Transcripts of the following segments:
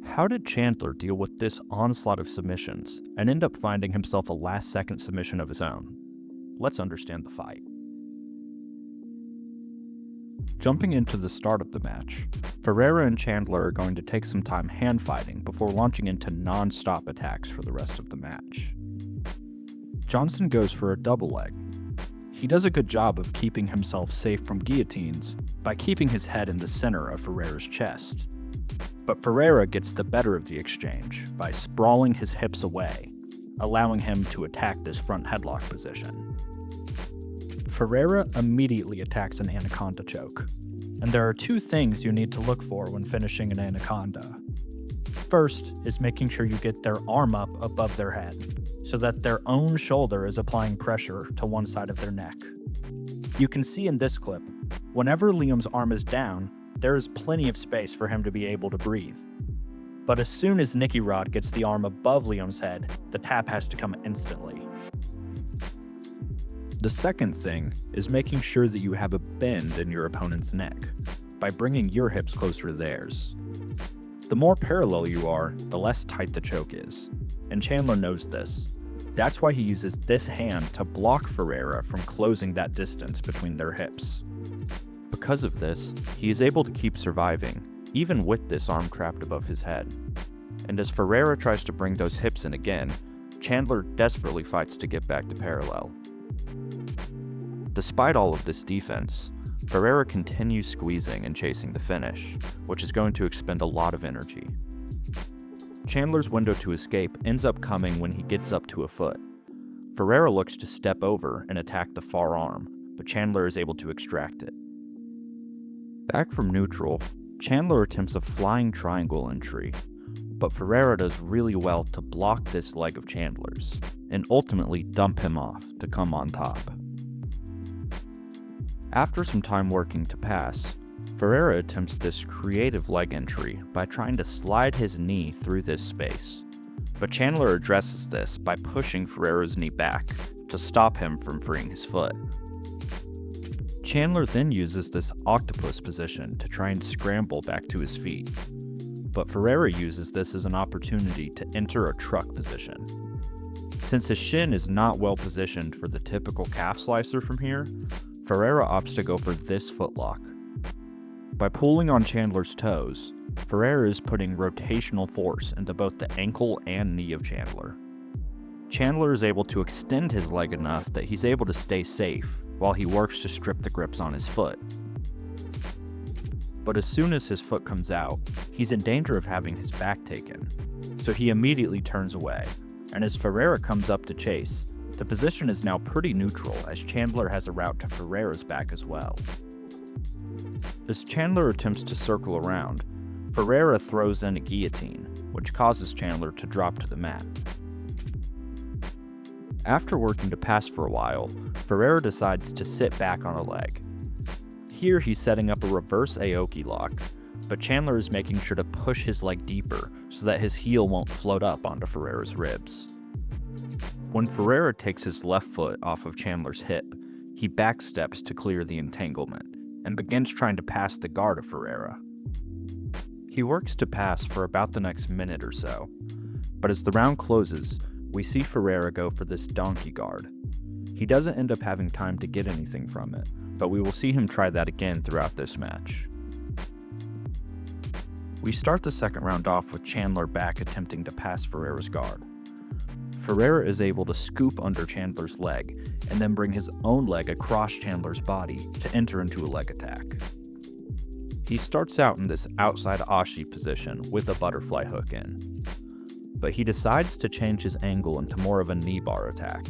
How did Chandler deal with this onslaught of submissions and end up finding himself a last-second submission of his own? Let's understand the fight. Jumping into the start of the match, Ferreira and Chandler are going to take some time hand-fighting before launching into non-stop attacks for the rest of the match. Johnson goes for a double leg. He does a good job of keeping himself safe from guillotines by keeping his head in the center of Ferreira's chest. But Ferreira gets the better of the exchange by sprawling his hips away, allowing him to attack this front headlock position. Ferreira immediately attacks an anaconda choke, and there are two things you need to look for when finishing an anaconda. First is making sure you get their arm up above their head, so that their own shoulder is applying pressure to one side of their neck. You can see in this clip, whenever Liam's arm is down, there is plenty of space for him to be able to breathe. But as soon as Nicky Rod gets the arm above Liam's head, the tap has to come instantly. The second thing is making sure that you have a bend in your opponent's neck by bringing your hips closer to theirs. The more parallel you are, the less tight the choke is, and Chandler knows this. That's why he uses this hand to block Ferreira from closing that distance between their hips. Because of this, he is able to keep surviving, even with this arm trapped above his head. And as Ferreira tries to bring those hips in again, Chandler desperately fights to get back to parallel. Despite all of this defense, Ferreira continues squeezing and chasing the finish, which is going to expend a lot of energy. Chandler's window to escape ends up coming when he gets up to a foot. Ferreira looks to step over and attack the far arm, but Chandler is able to extract it. Back from neutral, Chandler attempts a flying triangle entry, but Ferreira does really well to block this leg of Chandler's, and ultimately dump him off to come on top. After some time working to pass, Ferreira attempts this creative leg entry by trying to slide his knee through this space, but Chandler addresses this by pushing Ferreira's knee back to stop him from freeing his foot. Chandler then uses this octopus position to try and scramble back to his feet, but Ferreira uses this as an opportunity to enter a truck position. Since his shin is not well positioned for the typical calf slicer from here, Ferreira opts to go for this footlock. By pulling on Chandler's toes, Ferreira is putting rotational force into both the ankle and knee of Chandler. Chandler is able to extend his leg enough that he's able to stay safe while he works to strip the grips on his foot. But as soon as his foot comes out, he's in danger of having his back taken, so he immediately turns away, and as Ferreira comes up to chase, the position is now pretty neutral as Chandler has a route to Ferreira's back as well. As Chandler attempts to circle around, Ferreira throws in a guillotine, which causes Chandler to drop to the mat. After working to pass for a while, Ferreira decides to sit back on a leg. Here he's setting up a reverse Aoki lock, but Chandler is making sure to push his leg deeper so that his heel won't float up onto Ferreira's ribs. When Ferreira takes his left foot off of Chandler's hip, he backsteps to clear the entanglement and begins trying to pass the guard of Ferreira. He works to pass for about the next minute or so, but as the round closes, we see Ferreira go for this donkey guard. He doesn't end up having time to get anything from it, but we will see him try that again throughout this match. We start the second round off with Chandler back attempting to pass Ferreira's guard. Ferreira is able to scoop under Chandler's leg and then bring his own leg across Chandler's body to enter into a leg attack. He starts out in this outside ashi position with a butterfly hook in, but he decides to change his angle into more of a knee bar attack.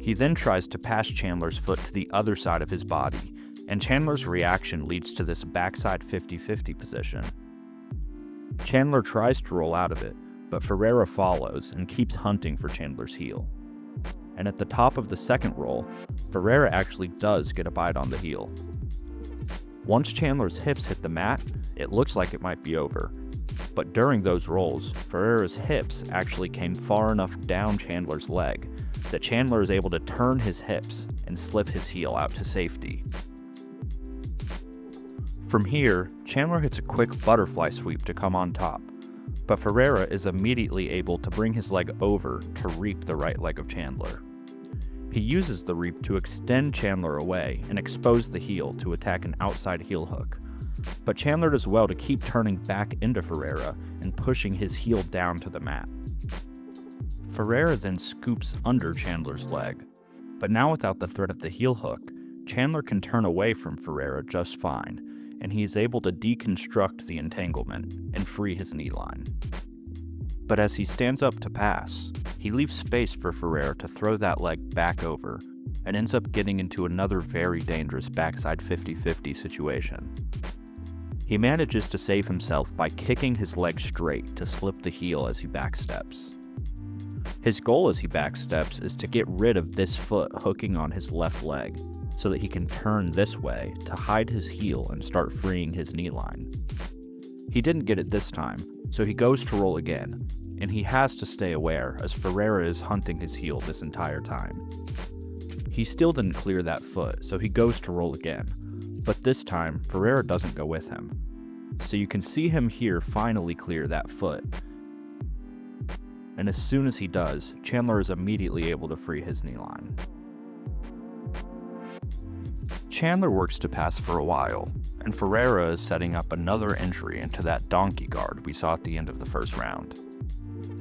He then tries to pass Chandler's foot to the other side of his body, and Chandler's reaction leads to this backside 50-50 position. Chandler tries to roll out of it, but Ferreira follows and keeps hunting for Chandler's heel. And at the top of the second roll, Ferreira actually does get a bite on the heel. Once Chandler's hips hit the mat, it looks like it might be over. But during those rolls, Ferreira's hips actually came far enough down Chandler's leg that Chandler is able to turn his hips and slip his heel out to safety. From here, Chandler hits a quick butterfly sweep to come on top, but Ferreira is immediately able to bring his leg over to reap the right leg of Chandler. He uses the reap to extend Chandler away and expose the heel to attack an outside heel hook, but Chandler does well to keep turning back into Ferreira and pushing his heel down to the mat. Ferreira then scoops under Chandler's leg, but now without the threat of the heel hook, Chandler can turn away from Ferreira just fine, and he is able to deconstruct the entanglement and free his knee line. But as he stands up to pass, he leaves space for Ferreira to throw that leg back over and ends up getting into another very dangerous backside 50-50 situation. He manages to save himself by kicking his leg straight to slip the heel as he backsteps. His goal as he backsteps is to get rid of this foot hooking on his left leg so that he can turn this way to hide his heel and start freeing his knee line. He didn't get it this time, so he goes to roll again, and he has to stay aware as Ferreira is hunting his heel this entire time. He still didn't clear that foot, so he goes to roll again, but this time Ferreira doesn't go with him. So you can see him here finally clear that foot, and as soon as he does, Chandler is immediately able to free his knee line. Chandler works to pass for a while, and Ferreira is setting up another entry into that donkey guard we saw at the end of the first round.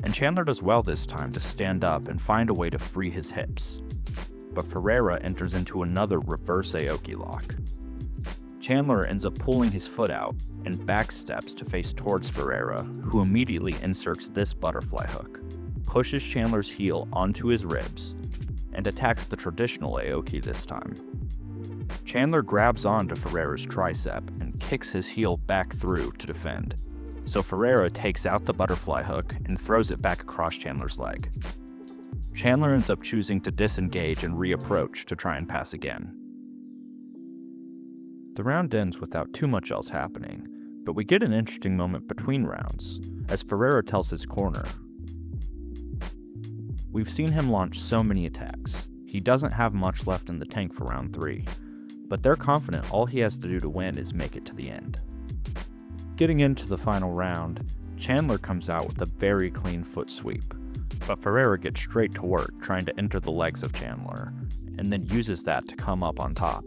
And Chandler does well this time to stand up and find a way to free his hips, but Ferreira enters into another reverse Aoki lock. Chandler ends up pulling his foot out and backsteps to face towards Ferreira, who immediately inserts this butterfly hook, pushes Chandler's heel onto his ribs, and attacks the traditional Aoki this time. Chandler grabs onto Ferreira's tricep and kicks his heel back through to defend, so Ferreira takes out the butterfly hook and throws it back across Chandler's leg. Chandler ends up choosing to disengage and reapproach to try and pass again. The round ends without too much else happening, but we get an interesting moment between rounds, as Ferreira tells his corner, "We've seen him launch so many attacks. He doesn't have much left in the tank for round 3, but they're confident all he has to do to win is make it to the end." Getting into the final round, Chandler comes out with a very clean foot sweep, but Ferreira gets straight to work trying to enter the legs of Chandler, and then uses that to come up on top.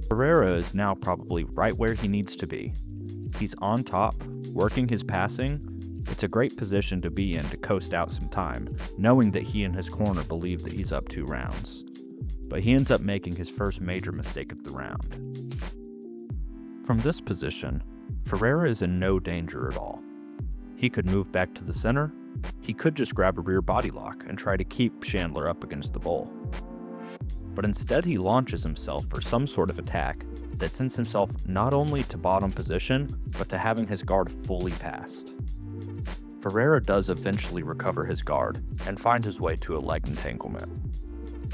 Ferreira is now probably right where he needs to be. He's on top, working his passing. It's a great position to be in to coast out some time, knowing that he and his corner believe that he's up 2 rounds. But he ends up making his first major mistake of the round. From this position, Ferreira is in no danger at all. He could move back to the center, he could just grab a rear body lock and try to keep Chandler up against the bowl. But instead he launches himself for some sort of attack that sends himself not only to bottom position, but to having his guard fully passed. Ferreira does eventually recover his guard and find his way to a leg entanglement.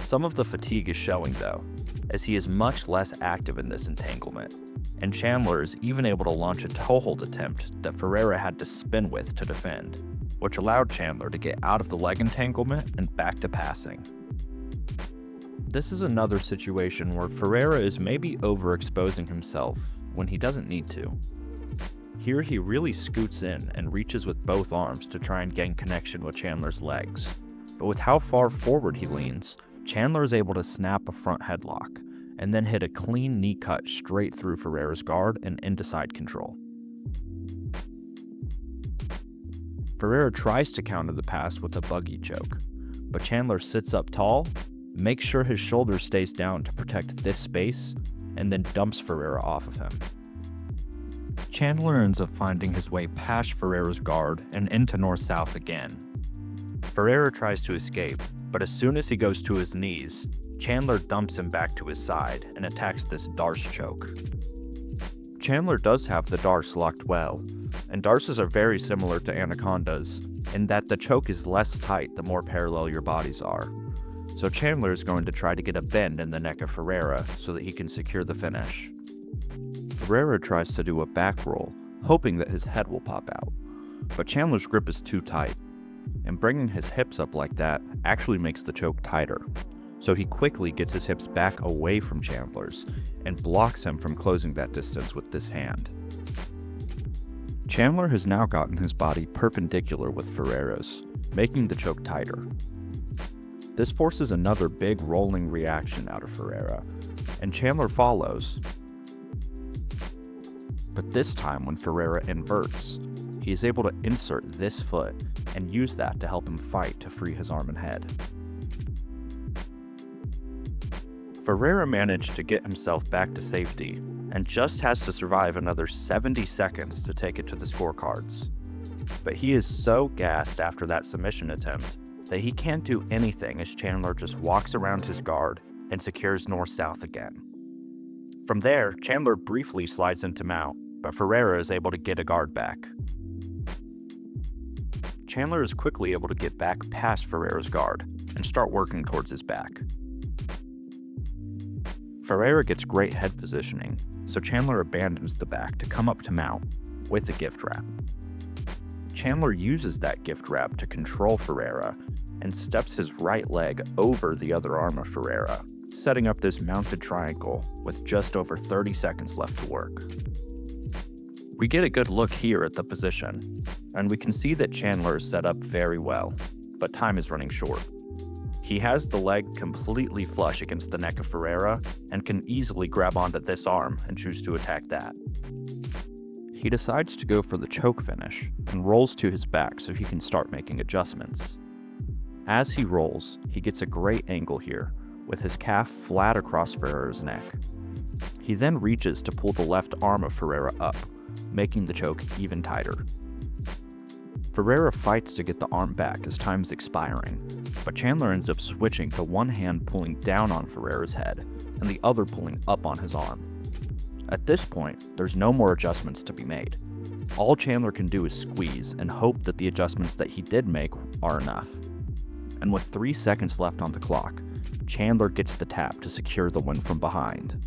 Some of the fatigue is showing though, as he is much less active in this entanglement, and Chandler is even able to launch a toe hold attempt that Ferreira had to spin with to defend, which allowed Chandler to get out of the leg entanglement and back to passing. This is another situation where Ferreira is maybe overexposing himself when he doesn't need to. Here he really scoots in and reaches with both arms to try and gain connection with Chandler's legs, but with how far forward he leans, Chandler is able to snap a front headlock and then hit a clean knee cut straight through Ferreira's guard and into side control. Ferreira tries to counter the pass with a buggy choke, but Chandler sits up tall, makes sure his shoulder stays down to protect this space, and then dumps Ferreira off of him. Chandler ends up finding his way past Ferreira's guard and into north-south again. Ferreira tries to escape, but as soon as he goes to his knees, Chandler dumps him back to his side and attacks this Darce choke. Chandler does have the Darce locked well, and Darces are very similar to Anacondas in that the choke is less tight the more parallel your bodies are. So Chandler is going to try to get a bend in the neck of Ferreira so that he can secure the finish. Ferreira tries to do a back roll, hoping that his head will pop out, but Chandler's grip is too tight, and bringing his hips up like that actually makes the choke tighter. So he quickly gets his hips back away from Chandler's and blocks him from closing that distance with this hand. Chandler has now gotten his body perpendicular with Ferreira's, making the choke tighter. This forces another big rolling reaction out of Ferreira, and Chandler follows. But this time when Ferreira inverts, he is able to insert this foot and use that to help him fight to free his arm and head. Ferreira managed to get himself back to safety and just has to survive another 70 seconds to take it to the scorecards. But he is so gassed after that submission attempt that he can't do anything as Chandler just walks around his guard and secures north-south again. From there, Chandler briefly slides into mount, but Ferreira is able to get a guard back. Chandler is quickly able to get back past Ferreira's guard and start working towards his back. Ferreira gets great head positioning, so Chandler abandons the back to come up to mount with a gift wrap. Chandler uses that gift wrap to control Ferreira and steps his right leg over the other arm of Ferreira, setting up this mounted triangle with just over 30 seconds left to work. We get a good look here at the position, and we can see that Chandler is set up very well, but time is running short. He has the leg completely flush against the neck of Ferreira and can easily grab onto this arm and choose to attack that. He decides to go for the choke finish and rolls to his back so he can start making adjustments. As he rolls, he gets a great angle here, with his calf flat across Ferreira's neck. He then reaches to pull the left arm of Ferreira up, making the choke even tighter. Ferreira fights to get the arm back as time is expiring, but Chandler ends up switching to one hand pulling down on Ferreira's head and the other pulling up on his arm. At this point, there's no more adjustments to be made. All Chandler can do is squeeze and hope that the adjustments that he did make are enough. And with 3 seconds left on the clock, Chandler gets the tap to secure the win from behind.